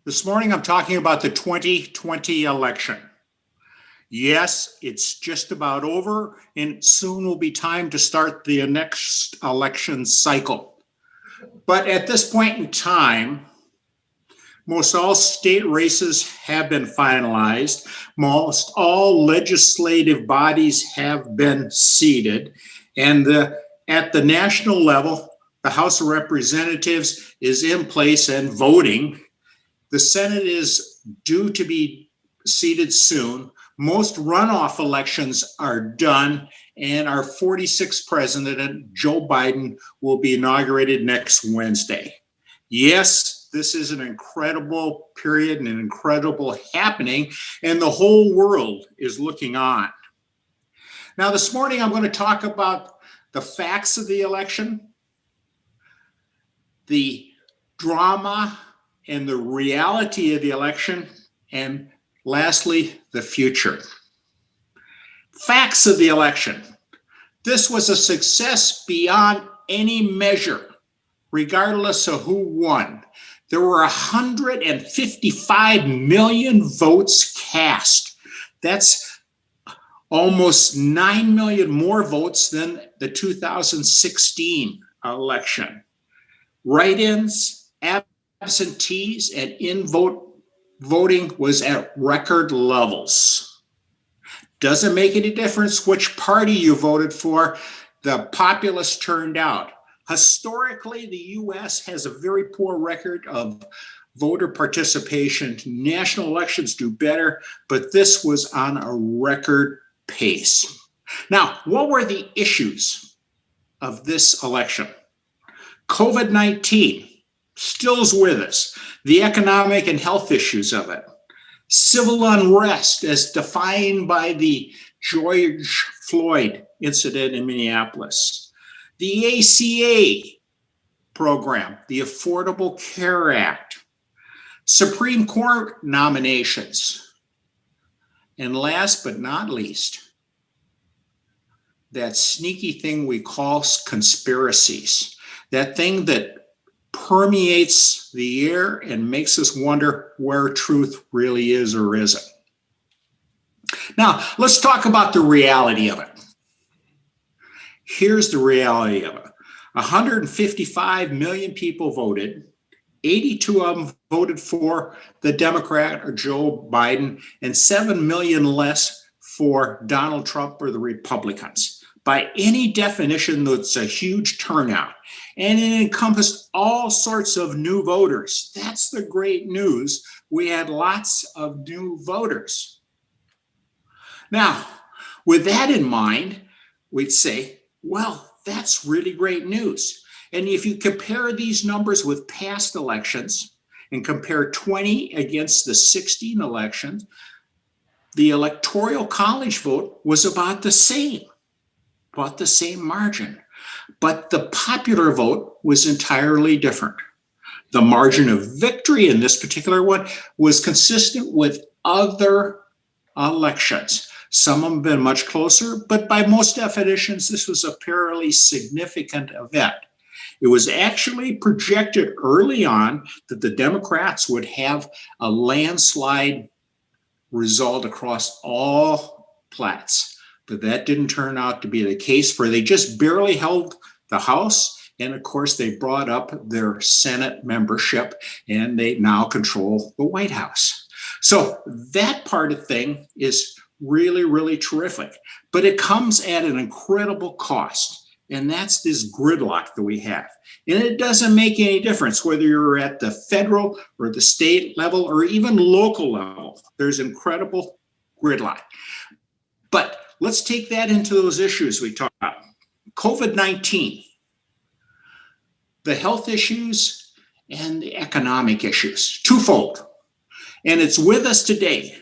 This morning, I'm talking about the 2020 election. Yes, it's just about over, and soon will be time to start the next election cycle. But at this point in time, most all state races have been finalized. Most all legislative bodies have been seated. And at the national level, the House of Representatives is in place and voting. The Senate is due to be seated soon. Most runoff elections are done, and our 46th president, Joe Biden, will be inaugurated next Wednesday. Yes, this is an incredible period and an incredible happening, and the whole world is looking on. Now, this morning, I'm going to talk about the facts of the election, the drama and the reality of the election, and lastly, the future. Facts of the election. This was a success beyond any measure, regardless of who won. There were 155 million votes cast. That's almost 9 million more votes than the 2016 election. Write-ins, absentees, and voting was at record levels. Doesn't make any difference which party you voted for, the populace turned out. Historically, the U.S. has a very poor record of voter participation. National elections do better, but this was on a record pace. Now, what were the issues of this election? COVID-19 still is with us. The economic and health issues of it. Civil unrest as defined by the George Floyd incident in Minneapolis. The ACA program, the Affordable Care Act. Supreme Court nominations. And last but not least, that sneaky thing we call conspiracies. That thing that permeates the air and makes us wonder where truth really is or isn't. Now, let's talk about the reality of it. Here's the reality of it. 155 million people voted. 82 of them voted for the Democrat or Joe Biden, and 7 million less for Donald Trump or the Republicans. By any definition, that's a huge turnout. And it encompassed all sorts of new voters. That's the great news. We had lots of new voters. Now, with that in mind, we'd say, well, that's really great news. And if you compare these numbers with past elections and compare 20 against the 16 elections, the Electoral College vote was about the same margin. But the popular vote was entirely different. The margin of victory in this particular one was consistent with other elections. Some of them have been much closer, but by most definitions, this was a fairly significant event. It was actually projected early on that the Democrats would have a landslide result across all plats. But that didn't turn out to be the case, for they just barely held the House. And of course, they brought up their Senate membership, and they now control the White House. So that part of thing is really, really terrific. But it comes at an incredible cost. And that's this gridlock that we have. And it doesn't make any difference whether you're at the federal or the state level or even local level. There's incredible gridlock. But let's take that into those issues we talked about. COVID-19, the health issues and the economic issues, twofold. And it's with us today.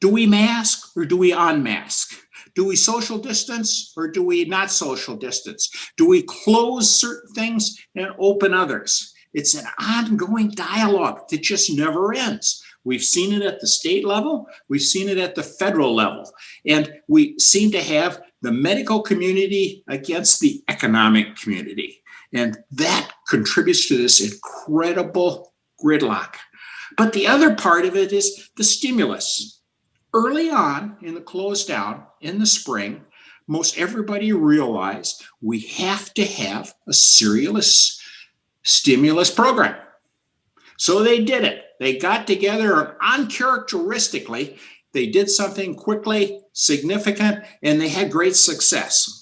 Do we mask or do we unmask? Do we social distance or do we not social distance? Do we close certain things and open others? It's an ongoing dialogue that just never ends. We've seen it at the state level. We've seen it at the federal level. And we seem to have the medical community against the economic community. And that contributes to this incredible gridlock. But the other part of it is the stimulus. Early on in the close down in the spring, most everybody realized we have to have a serious stimulus program. So they did it. They got together and uncharacteristically, they did something quickly, significant, and they had great success.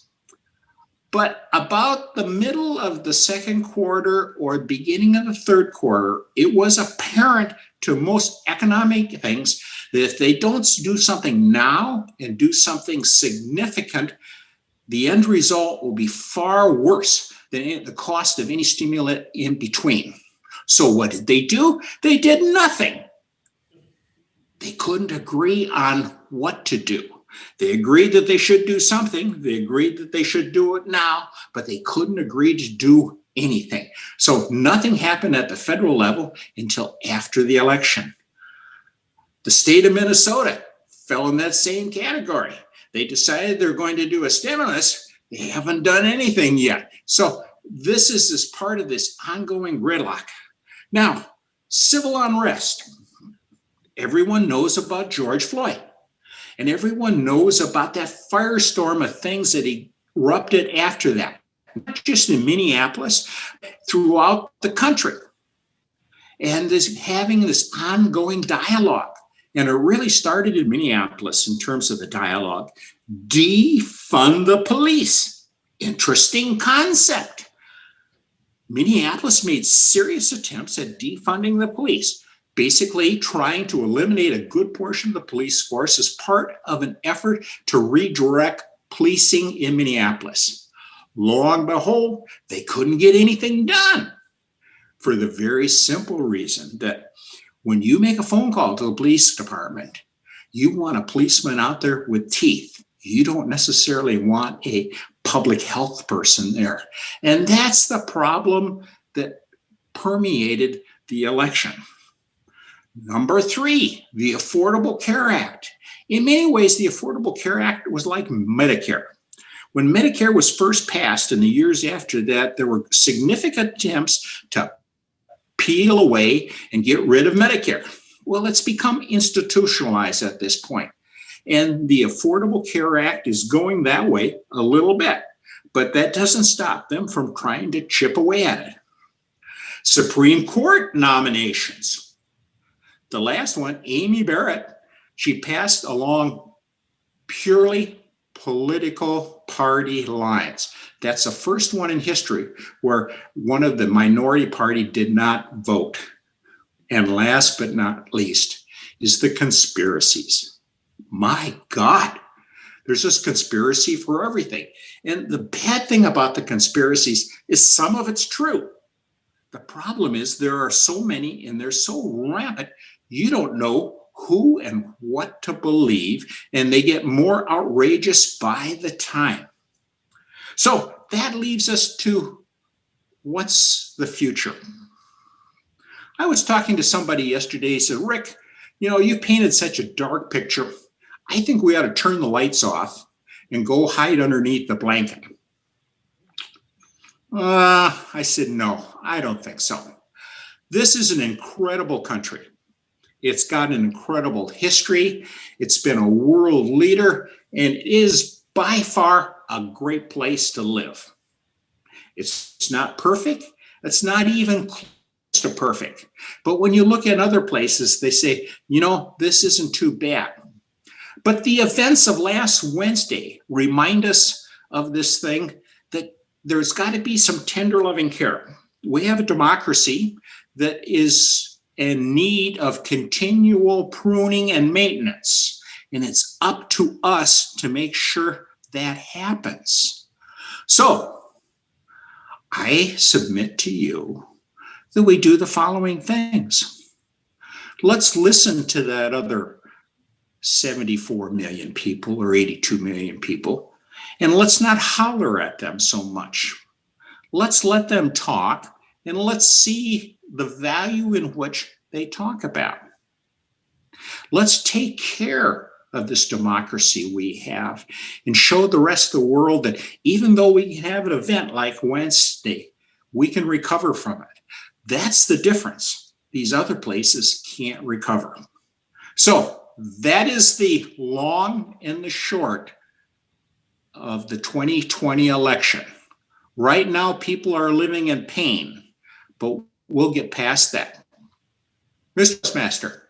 But about the middle of the second quarter or beginning of the third quarter, it was apparent to most economic things that if they don't do something now and do something significant, the end result will be far worse than the cost of any stimulant in between. So what did they do? They did nothing. They couldn't agree on what to do. They agreed that they should do something. They agreed that they should do it now, but they couldn't agree to do anything. So nothing happened at the federal level until after the election. The state of Minnesota fell in that same category. They decided they're going to do a stimulus. They haven't done anything yet. So this is part of this ongoing gridlock. Now, civil unrest. Everyone knows about George Floyd. And everyone knows about that firestorm of things that erupted after that, not just in Minneapolis, throughout the country. And having this ongoing dialogue. And it really started in Minneapolis in terms of the dialogue. Defund the police. Interesting concept. Minneapolis made serious attempts at defunding the police, basically trying to eliminate a good portion of the police force as part of an effort to redirect policing in Minneapolis. Lo and behold, they couldn't get anything done for the very simple reason that when you make a phone call to the police department, you want a policeman out there with teeth. You don't necessarily want a public health person there. And that's the problem that permeated the election. Number 3, the Affordable Care Act. In many ways, the Affordable Care Act was like Medicare. When Medicare was first passed in the years after that, there were significant attempts to peel away and get rid of Medicare. Well, it's become institutionalized at this point. And the Affordable Care Act is going that way a little bit, but that doesn't stop them from trying to chip away at it. Supreme Court nominations. The last one, Amy Barrett, she passed along purely political party lines. That's the first one in history where one of the minority party did not vote. And last but not least is the conspiracies. My God, there's this conspiracy for everything. And the bad thing about the conspiracies is some of it's true. The problem is there are so many and they're so rampant, you don't know who and what to believe, and they get more outrageous by the time. So that leaves us to what's the future? I was talking to somebody yesterday, he said, Rick, you've painted such a dark picture. I think we ought to turn the lights off and go hide underneath the blanket. I said, no, I don't think so. This is an incredible country. It's got an incredible history. It's been a world leader and it is by far a great place to live. It's not perfect. It's not even close to perfect. But when you look at other places, they say, this isn't too bad. But the events of last Wednesday remind us of this thing that there's got to be some tender loving care. We have a democracy that is in need of continual pruning and maintenance. And it's up to us to make sure that happens. So I submit to you that we do the following things. Let's listen to that other 74 million people or 82 million people, and let's not holler at them so much. Let's let them talk and let's see the value in which they talk about. Let's take care of this democracy we have and show the rest of the world that even though we can have an event like Wednesday, we can recover from it. That's the difference. these other places can't recover. So that is the long and the short of the 2020 election. Right now, people are living in pain, but we'll get past that. Mr. Toastmaster.